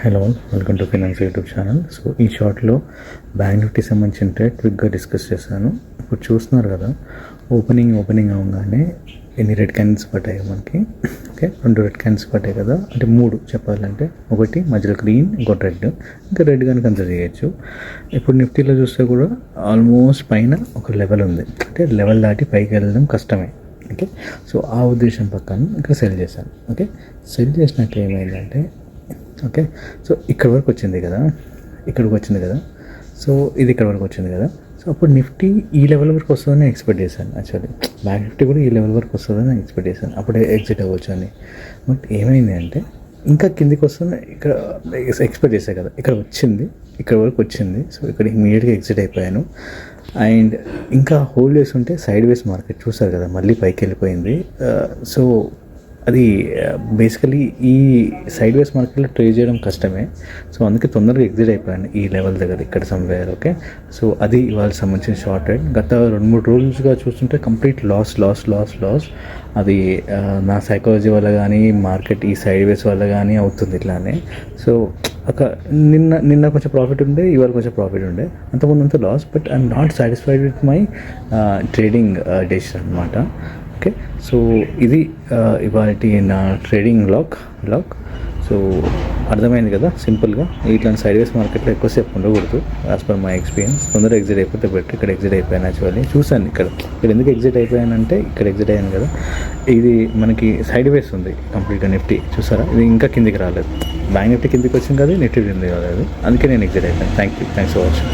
Hello, welcome to finance YouTube channel. So ఈ షార్ట్లో bank Nifty సంబంధించిన ట్రేడ్ క్విక్గా డిస్కస్ చేశాను. ఇప్పుడు చూస్తున్నారు కదా, ఓపెనింగ్ అవగానే ఎన్ని రెడ్ క్యాండిల్స్ పట్టాయి మనకి. ఓకే, 2 రెడ్ క్యాండిల్స్ పట్టాయి కదా, అంటే 3 చెప్పాలంటే, ఒకటి మధ్యలో గ్రీన్, ఇంకోటి రెడ్, ఇంకా రెడ్ కానీ కన్సిడర్ చేయొచ్చు. ఇప్పుడు నిఫ్టీలో చూస్తే కూడా ఆల్మోస్ట్ పైన ఒక లెవెల్ ఉంది, అంటే లెవెల్ దాటి పైకి వెళ్ళడం కష్టమే. ఓకే, సో ఆ ఉద్దేశం పక్కన ఇక్కడ సెల్ చేశాను. ఓకే, సెల్ చేసినాక ఏమైందంటే, ఓకే, సో ఇక్కడ వరకు వచ్చింది కదా, ఇక్కడికి వచ్చింది కదా, సో ఇది ఇక్కడ వరకు వచ్చింది కదా. సో అప్పుడు నిఫ్టీ ఈ లెవెల్ వరకు వస్తుందని ఎక్స్పెక్ట్ చేశాను. యాక్చువల్లీ బ్యాంక్ నిఫ్టీ కూడా ఈ లెవెల్ వరకు వస్తుందని ఎక్స్పెక్ట్ చేశాను, అప్పుడే ఎగ్జిట్ అవ్వచ్చు అని. బట్ ఏమైంది అంటే, ఇంకా కిందికి వస్తుంది, ఇక్కడ ఎక్స్పెక్ట్ చేశాను కదా, ఇక్కడ వచ్చింది, ఇక్కడ వరకు వచ్చింది. సో ఇక్కడ ఇమీడియట్గా ఎగ్జిట్ అయిపోయాను. అండ్ ఇంకా హోల్డ్ చేస్తుంటే సైడ్ వేస్ మార్కెట్ చూసారు కదా, మళ్ళీ పైకి వెళ్ళిపోయింది. సో అది బేసికలీ ఈ సైడ్ వేస్ మార్కెట్లో ట్రేడ్ చేయడం కష్టమే. సో అందుకే తొందరగా ఎగ్జిట్ అయిపోయాను ఈ లెవెల్ దగ్గర, ఇక్కడ సమ్వేర్. ఓకే, సో అది ఇవాళ సంబంధించిన షార్ట్ ట్రేడ్. గత 2-3 రోజులుగా చూస్తుంటే కంప్లీట్ లాస్. అది నా సైకాలజీ వల్ల కానీ, మార్కెట్ ఈ సైడ్ వేస్ వల్ల కానీ అవుతుంది ఇట్లానే. సో ఒక నిన్న కొంచెం ప్రాఫిట్ ఉండే, ఇవాళ కొంచెం ప్రాఫిట్ ఉండే, అంతకుముందు loss. But I'm not satisfied with my trading decision అనమాట. ఓకే, సో ఇది ఇవాళ నా ట్రేడింగ్ లాక్. సో అర్థమైంది కదా, సింపుల్గా ఇట్లాంటి సైడ్ వేస్ మార్కెట్లో ఎక్కువసేపు ఉండకూడదు యాజ్ పర్ మై ఎక్స్పీరియన్స్. తొందరగా ఎగ్జిట్ అయిపోతే బెటర్. ఇక్కడ ఎగ్జిట్ అయిపోయాను. యాక్చువల్లీ చూశాను ఇక్కడ ఎందుకు ఎగ్జిట్ అయిపోయానంటే, ఇక్కడ ఎగ్జిట్ అయ్యాను కదా, ఇది మనకి సైడ్ వేస్ ఉంది కంప్లీట్గా. నిఫ్టీ చూసారా, ఇది ఇంకా కిందికి రాలేదు. బ్యాంక్ నిఫ్టీ కిందికి వచ్చింది కదా, నిఫ్టీ కిందికి రాలేదు, అందుకే నేను ఎగ్జిట్ అయిపోయాను. Thanks for watching.